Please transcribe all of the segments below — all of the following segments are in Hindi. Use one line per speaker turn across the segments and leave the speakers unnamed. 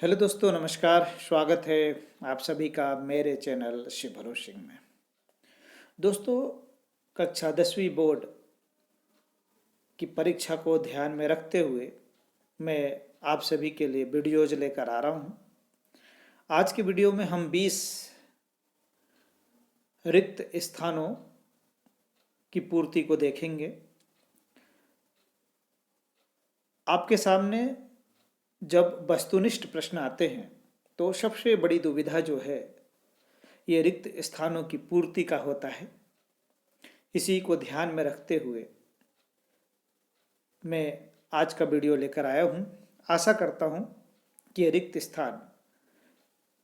हेलो दोस्तों, नमस्कार। स्वागत है आप सभी का मेरे चैनल शिव भरोसे सिंह में। दोस्तों, कक्षा 10वीं बोर्ड की परीक्षा को ध्यान में रखते हुए मैं आप सभी के लिए वीडियोज लेकर आ रहा हूँ। आज की वीडियो में हम 20 रिक्त स्थानों की पूर्ति को देखेंगे। आपके सामने जब वस्तुनिष्ठ प्रश्न आते हैं तो सबसे बड़ी दुविधा जो है ये रिक्त स्थानों की पूर्ति का होता है। इसी को ध्यान में रखते हुए मैं आज का वीडियो लेकर आया हूँ। आशा करता हूँ कि ये रिक्त स्थान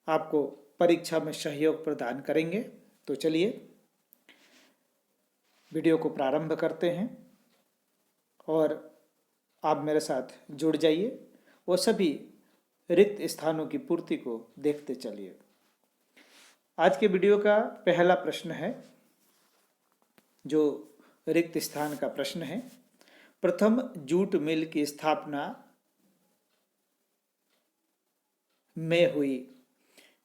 आपको परीक्षा में सहयोग प्रदान करेंगे। तो चलिए वीडियो को प्रारंभ करते हैं और आप मेरे साथ जुड़ जाइए और सभी रिक्त स्थानों की पूर्ति को देखते चलिए। आज के वीडियो का पहला प्रश्न है, जो रिक्त स्थान का प्रश्न है, प्रथम जूट मिल की स्थापना में हुई।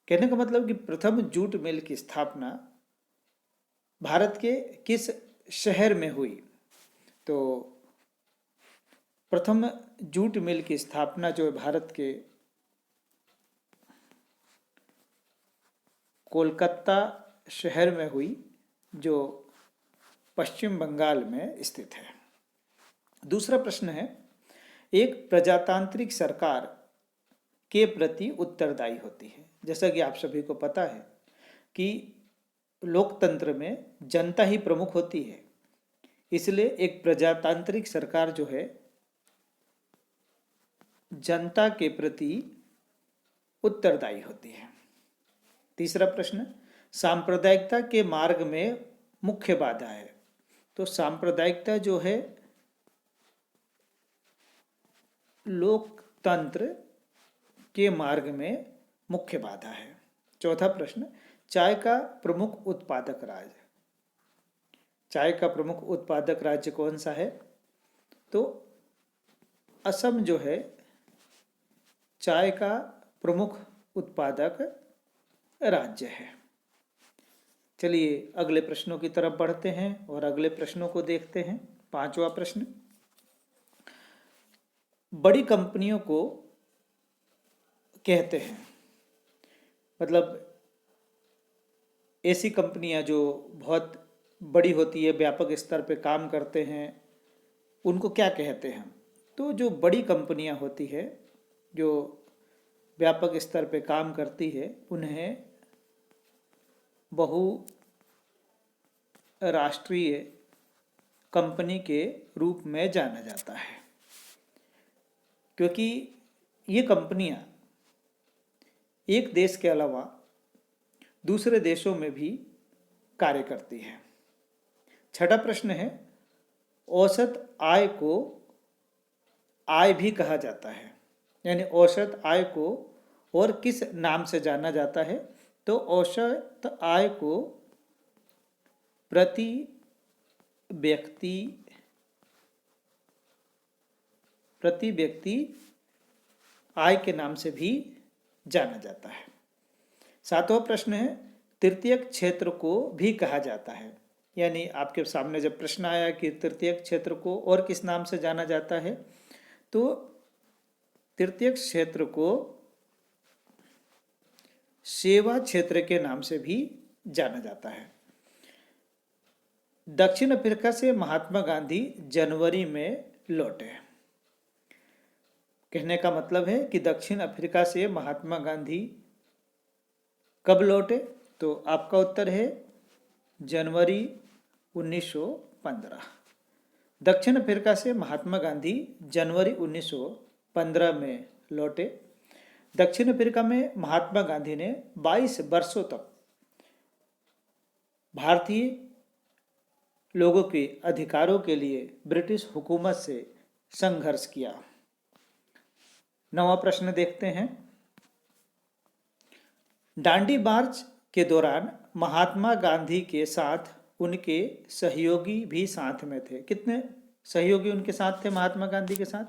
कहने का मतलब कि प्रथम जूट मिल की स्थापना भारत के किस शहर में हुई। तो प्रथम जूट मिल की स्थापना जो है भारत के कोलकाता शहर में हुई, जो पश्चिम बंगाल में स्थित है। दूसरा प्रश्न है, एक प्रजातांत्रिक सरकार के प्रति उत्तरदायी होती है। जैसा कि आप सभी को पता है कि लोकतंत्र में जनता ही प्रमुख होती है, इसलिए एक प्रजातांत्रिक सरकार जो है जनता के प्रति उत्तरदायी होती है। तीसरा प्रश्न, सांप्रदायिकता के मार्ग में मुख्य बाधा है। तो सांप्रदायिकता जो है लोकतंत्र के मार्ग में मुख्य बाधा है। चौथा प्रश्न, चाय का प्रमुख उत्पादक राज्य। चाय का प्रमुख उत्पादक राज्य कौन सा है? तो असम जो है चाय का प्रमुख उत्पादक राज्य है। चलिए अगले प्रश्नों की तरफ बढ़ते हैं और अगले प्रश्नों को देखते हैं। पांचवा प्रश्न, बड़ी कंपनियों को कहते हैं, मतलब ऐसी कंपनियां जो बहुत बड़ी होती है, व्यापक स्तर पे काम करते हैं, उनको क्या कहते हैं? तो जो बड़ी कंपनियां होती है, जो व्यापक स्तर पे काम करती है, उन्हें बहुराष्ट्रीय कंपनी के रूप में जाना जाता है, क्योंकि ये कंपनियां एक देश के अलावा दूसरे देशों में भी कार्य करती है। छठा प्रश्न है, औसत आय को आय भी कहा जाता है, यानी औसत आय को और किस नाम से जाना जाता है? तो औसत आय को प्रति व्यक्ति आय के नाम से भी जाना जाता है। सातवां प्रश्न है, तृतीयक क्षेत्र को भी कहा जाता है, यानी आपके सामने जब प्रश्न आया कि तृतीयक क्षेत्र को और किस नाम से जाना जाता है, तो तृतीयक क्षेत्र को सेवा क्षेत्र के नाम से भी जाना जाता है। दक्षिण अफ्रीका से महात्मा गांधी जनवरी में लौटे। कहने का मतलब है कि दक्षिण अफ्रीका से महात्मा गांधी कब लौटे? तो आपका उत्तर है जनवरी 1915। दक्षिण अफ्रीका से महात्मा गांधी जनवरी 1915 में लौटे। दक्षिण अफ्रीका में महात्मा गांधी ने 22 वर्षों तक भारतीय लोगों के अधिकारों के लिए ब्रिटिश हुकूमत से संघर्ष किया। नवा प्रश्न देखते हैं, दांडी मार्च के दौरान महात्मा गांधी के साथ उनके सहयोगी भी साथ में थे। कितने सहयोगी उनके साथ थे महात्मा गांधी के साथ?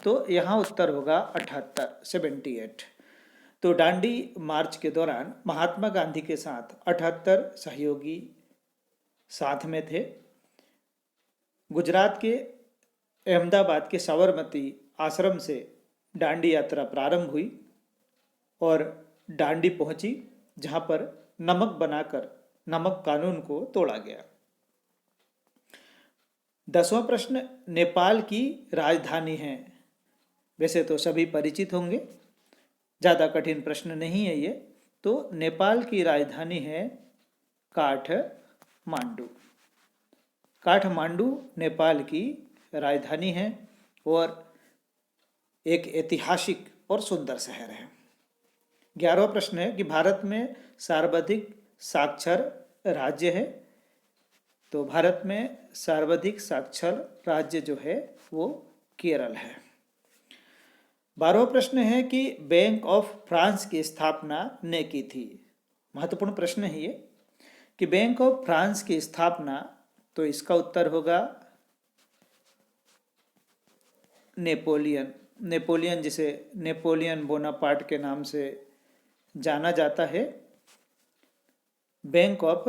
तो यहाँ उत्तर होगा 78। तो दांडी मार्च के दौरान महात्मा गांधी के साथ 78 सहयोगी साथ में थे। गुजरात के अहमदाबाद के साबरमती आश्रम से दांडी यात्रा प्रारंभ हुई और दांडी पहुंची, जहां पर नमक बनाकर नमक कानून को तोड़ा गया। 10वां प्रश्न, नेपाल की राजधानी है। वैसे तो सभी परिचित होंगे, ज़्यादा कठिन प्रश्न नहीं है ये। तो नेपाल की राजधानी है काठमांडू। काठमांडू नेपाल की राजधानी है और एक ऐतिहासिक और सुंदर शहर है। 11वां प्रश्न है कि भारत में सर्वाधिक साक्षर राज्य है। तो भारत में सर्वाधिक साक्षर राज्य जो है वो केरल है। 12वां प्रश्न है कि बैंक ऑफ फ्रांस की स्थापना ने की थी। महत्वपूर्ण प्रश्न है ये कि बैंक ऑफ फ्रांस की स्थापना, तो इसका उत्तर होगा नेपोलियन, जिसे नेपोलियन बोनापार्ट के नाम से जाना जाता है, बैंक ऑफ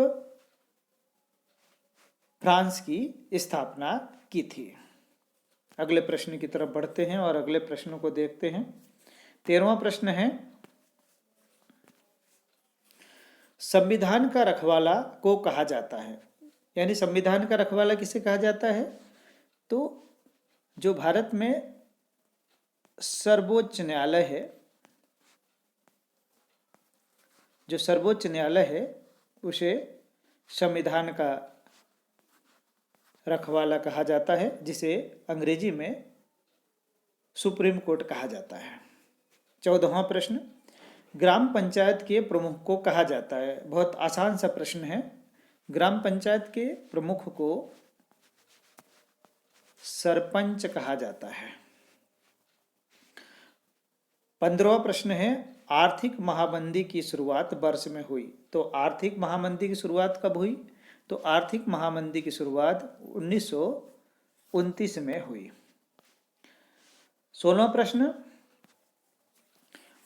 फ्रांस की स्थापना की थी। अगले प्रश्न की तरफ बढ़ते हैं और अगले प्रश्नों को देखते हैं। 13वां प्रश्न है, संविधान का रखवाला को कहा जाता है। यानी संविधान का रखवाला किसे कहा जाता है? तो जो भारत में सर्वोच्च न्यायालय है, जो सर्वोच्च न्यायालय है उसे संविधान का रखवाला कहा जाता है, जिसे अंग्रेजी में सुप्रीम कोर्ट कहा जाता है। 14वां प्रश्न, ग्राम पंचायत के प्रमुख को कहा जाता है। बहुत आसान सा प्रश्न है। ग्राम पंचायत के प्रमुख को सरपंच कहा जाता है। 15वां प्रश्न है, आर्थिक महामंदी की शुरुआत वर्ष में हुई। तो आर्थिक महामंदी की शुरुआत कब हुई? तो आर्थिक महामंदी की शुरुआत 1929 में हुई। 16वां प्रश्न,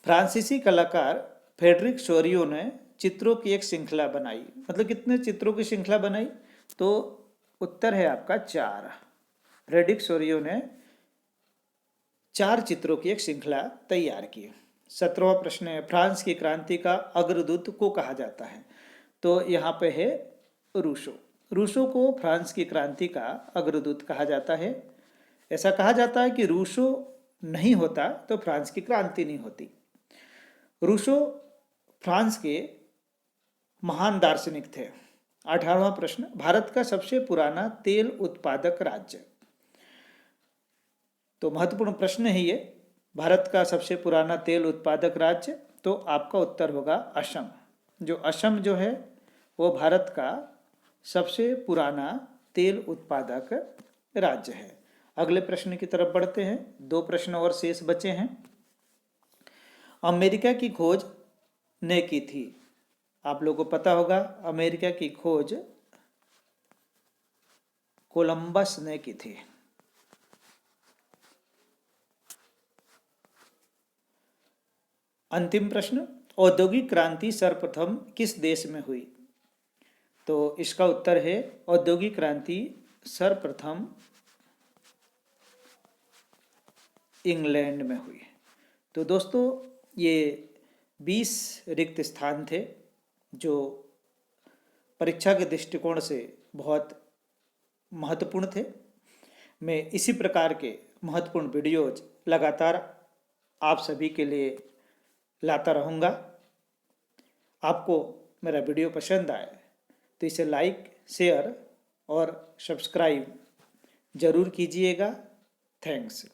फ्रांसीसी कलाकार फ्रेडरिक सोरियो ने चित्रों की एक श्रृंखला बनाई। मतलब कितने चित्रों की श्रृंखला बनाई? तो उत्तर है आपका 4। फ्रेडरिक सोरियो ने 4 चित्रों की एक श्रृंखला तैयार की। 17वां प्रश्न है, फ्रांस की क्रांति का अग्रदूत को कहा जाता है। तो यहाँ पे है रूसो को फ्रांस की क्रांति का अग्रदूत कहा जाता है। ऐसा कहा जाता है कि रूसो नहीं होता तो फ्रांस की क्रांति नहीं होती। रूसो फ्रांस के महान दार्शनिक थे। 18वां प्रश्न, भारत का सबसे पुराना तेल उत्पादक राज्य। तो महत्वपूर्ण प्रश्न है ये, भारत का सबसे पुराना तेल उत्पादक राज्य। तो आपका उत्तर होगा असम। असम जो है वो भारत का सबसे पुराना तेल उत्पादक राज्य है। अगले प्रश्न की तरफ बढ़ते हैं। 2 प्रश्न और शेष बचे हैं। अमेरिका की खोज ने की थी। आप लोगों को पता होगा, अमेरिका की खोज कोलंबस ने की थी। अंतिम प्रश्न, औद्योगिक क्रांति सर्वप्रथम किस देश में हुई? तो इसका उत्तर है औद्योगिक क्रांति सर्वप्रथम इंग्लैंड में हुई। तो दोस्तों, ये 20 रिक्त स्थान थे जो परीक्षा के दृष्टिकोण से बहुत महत्वपूर्ण थे। मैं इसी प्रकार के महत्वपूर्ण वीडियोज लगातार आप सभी के लिए लाता रहूँगा। आपको मेरा वीडियो पसंद आए तो इसे लाइक, शेयर और सब्सक्राइब जरूर कीजिएगा। थैंक्स।